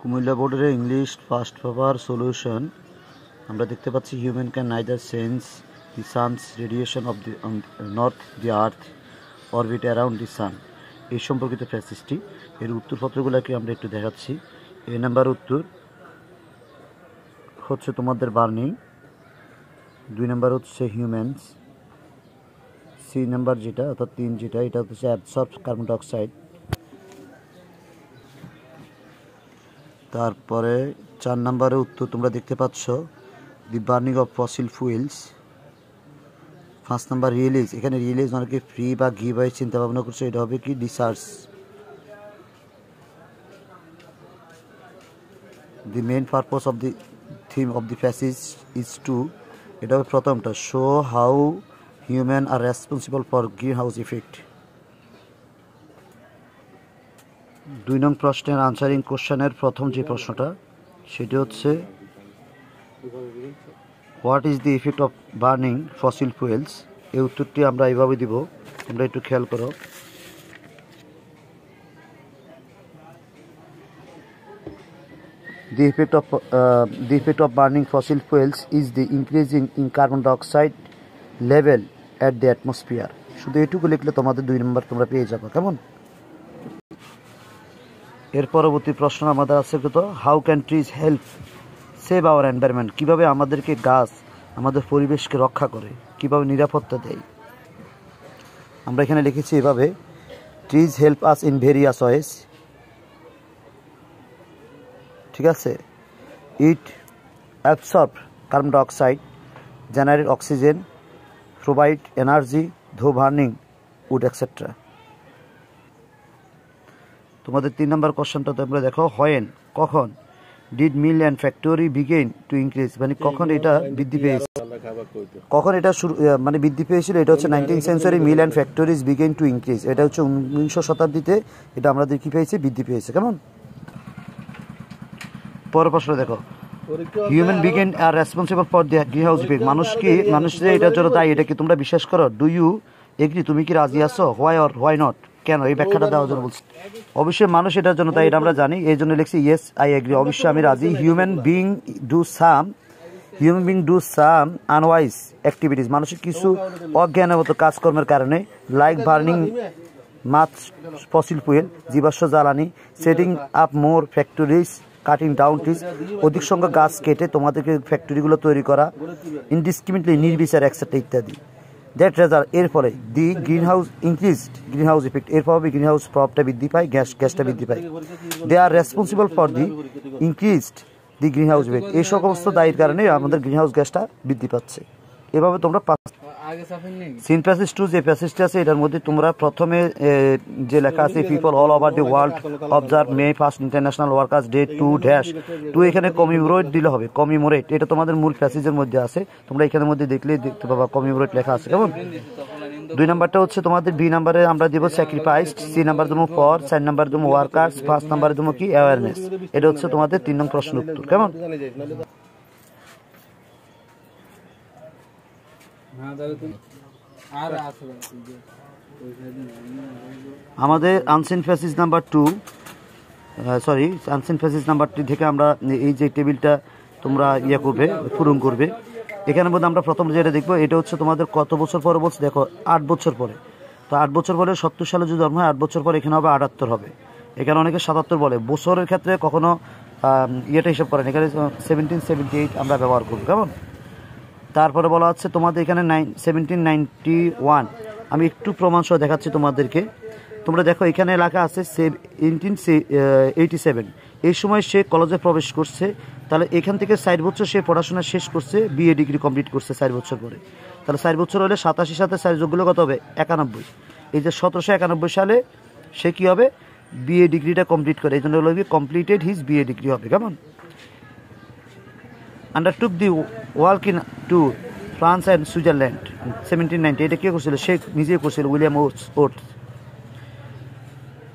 কুমিল্লা বোর্ডের English first paper solution আমরা দেখতে পাচ্ছি human can neither sense the sun's radiation of the north the earth orbit around the sun. এই সম্পর্কিত প্যাসেজটি এর উত্তরপত্রগুলোকে আমরা একটু দেখাচ্ছি। এ নাম্বার উত্তর হচ্ছে তোমাদের বার্নিং, 2 নাম্বার হচ্ছে হিউম্যানস, সি নাম্বার যেটা অর্থাৎ 3 যেটা এটা হচ্ছে অ্যাবসর্ব কার্বন ডাইঅক্সাইড। তারপরে 4 নম্বরের উত্তর তোমরা দেখতে পাচ্ছ the burning of fossil fuels. 5 number রিয়েলিজ, এখানে রিয়েলিজ অনেকে ফ্রি বা গিভ আই চিন্তা ভাবনা করছে, এটা হবে কি ডিসার্চ। The main purpose of the theme of the passage is to, এটা হবে প্রথমটা, show how human are responsible for green house effect. 2 নং প্রশ্নের আনসারিং কোশ্চেনের প্রথম যে প্রশ্নটা সেটি হচ্ছে what is the effect of burning fossil fuels. এই উত্তরটি আমরা এইভাবে দিব, তোমরা একটু খেয়াল করো। The effect of burning fossil fuels is the increasing in carbon dioxide level at the atmosphere. শুধু এটুকু লিখলে তোমাদের 2 নম্বর তোমরা পেয়ে যাবে, কেমন? এর পরবর্তী প্রশ্ন আমাদের আছে কত, how can trees help save our environment. কীভাবে আমাদেরকে গাছ আমাদের পরিবেশকে রক্ষা করে, কীভাবে নিরাপত্তা দেয়। আমরা এখানে লিখেছি এভাবে, trees help us in various ways, ঠিক আছে। It absorb carbon dioxide, generate oxygen, provide energy through burning wood etcetera. তোমাদের 3 নম্বর কোশ্চেনটা তোমরা দেখো, হোয়েন কখন did mill and factory begin to increase, মানে কখন এটা বৃদ্ধি পেয়েছে, কখন এটা মানে বৃদ্ধি পেয়েছিল। এটা হচ্ছে 19th century mill and factories begin to increase, এটা হচ্ছে 19শ শতাব্দীতে এটা আমাদের কি পেয়েছে, বৃদ্ধি পেয়েছে, কেমন? পরের প্রশ্ন দেখো, human beings are responsible for the green house effect. মানুষের এটার জন্য দায়ী, এটা কি তোমরা বিশ্বাস করো? ডু ইউ এগ্রি, তুমি কি রাজি আছো? হোয়াই অর হোয়াই নট, কেন? এই ব্যাখ্যাটা দেওয়ার জন্য বলছি। অবশ্যই মানুষ এটার জন্য দায়ী, এটা আমরা জানি, এই জন্য লিখছি ইয়েস আই এগ্রি, অবশ্যই আমি রাজি। Human being do some unwise activities, মানুষের কিছু অজ্ঞানগত কাজকর্মের কারণে, লাইক বার্নিং মাছ ফসিল ফুয়েল, জীবাশ্ম জ্বালানি, setting up more factories, cutting down trees, অধিক সংখ্যক গাছ কেটে তোমাদেরকে ফ্যাক্টরিগুলো তৈরি করা, ইনডিসক্রিমিনেটলি নির্বিচার এক্সেট্রা ইত্যাদি। দ্যাট রেজাল্ট, এর ফলে the green house increased green house effect, এর ফলে গ্রিন হাউস প্রভাবটা বৃদ্ধি পায়, গ্যাসটা বৃদ্ধি পায়। They are responsible for the increased the green house effect, এই সমস্ত দায়ীর কারণে আমাদের গ্রিন হাউস গ্যাসটা বৃদ্ধি পাচ্ছে। এভাবে তোমরা সিন প্যাসেজ 2 যে প্যাসেজটা আছে এটার মধ্যে তোমরা প্রথমে যে লেখা আছে, people all over the world observe May 1st international workers day 2 এখানে কমিমোরেট দিলে হবে, কমিমোরেট, এটা তোমাদের মূল প্যাসেজের মধ্যে আছে, তোমরা এখানের মধ্যে দেখলেই দেখতে পাবা কমিমোরেট লেখা আছে, কেমন? 2 নাম্বারটা হচ্ছে তোমাদের বি নাম্বারে আমরা দিব স্যাক্রিফাইস, সি নাম্বার দেবো ফর, 4 নাম্বার দেবো ওয়ার্কার্স, 5 নাম্বারে দেবো কি অ্যাওয়ারনেস। এটা হচ্ছে তোমাদের 3 নং প্রশ্ন উত্তর, কেমন? আমাদের unseen passage number 2 unseen passage number 2 থেকে আমরা এই যে টেবিলটা তোমরা করবে, পূরণ করবে। এখানের মধ্যে আমরা প্রথম যেটা দেখবো, এটা হচ্ছে তোমাদের কত বছর পরে বলছে, দেখো 8 বছর পরে। তো 8 বছর পরে 70 সালে যদি জন্ম হয়, 8 বছর পরে এখানে হবে 78 হবে। এখানে অনেকে 77 বলে, বছরের ক্ষেত্রে কখনো ইয়েটা হিসাব করেন, এখানে 1778 আমরা ব্যবহার করবো, কেমন? তারপরে বলা হচ্ছে তোমাদের এখানে 1791, আমি একটু প্রমাণ সহ দেখাচ্ছি তোমাদেরকে। তোমরা দেখো এখানে লেখা আছে 1787, এই সময় সে কলেজে প্রবেশ করছে, তাহলে এখান থেকে 4 বছর সে পড়াশোনা শেষ করছে, বিএ ডিগ্রি কমপ্লিট করছে 4 বছর পরে। তাহলে 4 বছর হলে 87 সাথে 4 যোগ করলে কত হবে, 91। এই যে 1791 সালে সে কি হবে, বিএ ডিগ্রিটা কমপ্লিট করে, এই জন্য হলো কমপ্লিটেড হিজ বিএ ডিগ্রি হবে, কেমন? আন্ডারটুক the work in two France and Switzerland 1790, এটা কে করছিল, সে নিজেই করছিল, উইলিয়াম ওটস।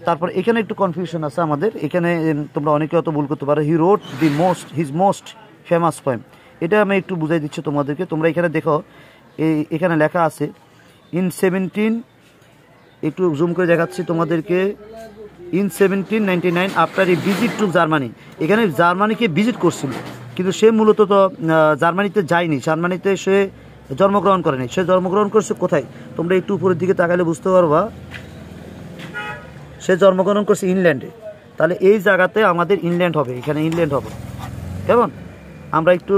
তারপর এখানে একটু কনফিউশন আছে আমাদের, এখানে তোমরা অনেকে অত ভুল করতে পারো। He wrote the his most famous poem, এটা আমি একটু বুঝাই দিচ্ছি তোমাদেরকে। তোমরা এখানে দেখো এখানে লেখা আছে ইন 17, একটু জুম করে দেখাচ্ছি তোমাদেরকে, in 1799 after a visit to Germany. এখানে জার্মানিকে ভিজিট করছিল, কিন্তু সে মূলত তো জার্মানিতে যায়নি, জার্মানিতে সে জন্মগ্রহণ করেনি। সে জন্মগ্রহণ করছে কোথায়? তোমরা একটু উপরের দিকে তাকালে বুঝতে পারবা, সে জন্মগ্রহণ করছে ইংল্যান্ডে। তাহলে এই জায়গাতে আমাদের ইংল্যান্ড হবে, এখানে ইংল্যান্ড হবে। কেমন? আমরা একটু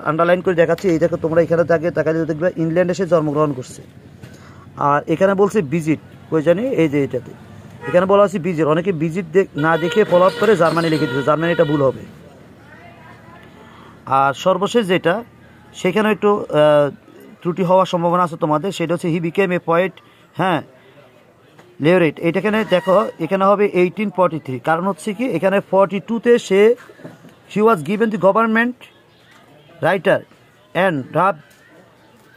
আন্ডারলাইন করে দেখাচ্ছি। এই দেখো, তোমরা এখানে তাকালে দেখবে ইংল্যান্ডে সে জন্মগ্রহণ করছে। আর এখানে বলছে ভিজিট, কই জানি, এই যে এটাতে এখানে বলা হচ্ছে ভিজিট। অনেকে ভিজিট না দেখে ফলো আপ করে জার্মানি লিখে দিচ্ছে, জার্মানি এটা ভুল হবে। আর সর্বশেষ যেটা, সেখানে একটু ত্রুটি হওয়ার সম্ভাবনা আছে তোমাদের, সেটা হচ্ছে হি বিকেম এ পয়েট, হ্যাঁ, লেওরেট। এইটাখানে দেখো, এখানে হবে 1843। কারণ হচ্ছে কি, এখানে 42-তে সে was given the government writer and রাব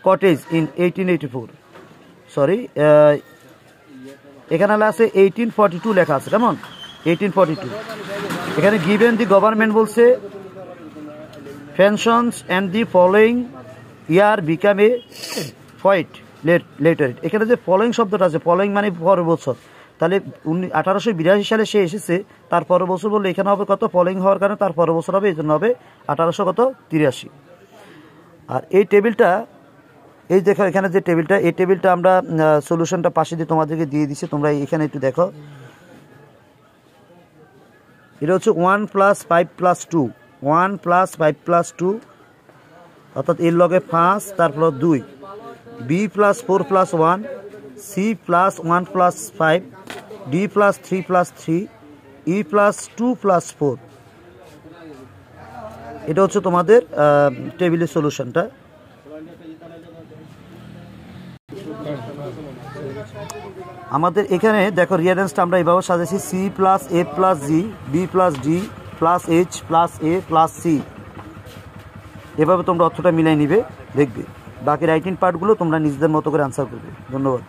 কটেজ ইন 1884। সরি, এখানে আছে 1842 লেখা আছে, কেমন? 1842। এখানে গিভেন দি গভর্নমেন্ট বলছে pensions and the following year become a poet laureate. এখানে যে ফলোয়িং শব্দটা আছে, ফলোয়িং মানে পরের বছর, তাহলে 1882 সালে সে এসেছে, তার পরের বছর বললে এখানে হবে কত? ফলোয়িং হওয়ার কারণে তার পরের বছর হবে, এই জন্য হবে 1883। আর এই টেবিলটা, এই দেখো এখানে যে টেবিলটা, এই টেবিলটা আমরা সলিউশনটা পাশে দিয়ে তোমাদেরকে দিয়ে দিচ্ছি, তোমরা এখানে একটু দেখো। এটা হচ্ছে 1 + 5 + 2, 1 + 5 + 2, অর্থাৎ এর লগে 5, তারপর 2, b + 4 + 1, c + 1 + 5, d + 3 + 3, e + 2 + 4। এটা হচ্ছে তোমাদের টেবিলের সলিউশনটা। আমাদের এখানে দেখো রিয়ারেন্সটা আমরা এইভাবে সাজাইছি, c + a + g, b + d + h + a + c। এভাবে তোমরা অর্থটা মিলাই নিবে, দেখবে। বাকি রাইটিং পার্টগুলো তোমরা নিজেদের মতো করে আনসার করবে। ধন্যবাদ।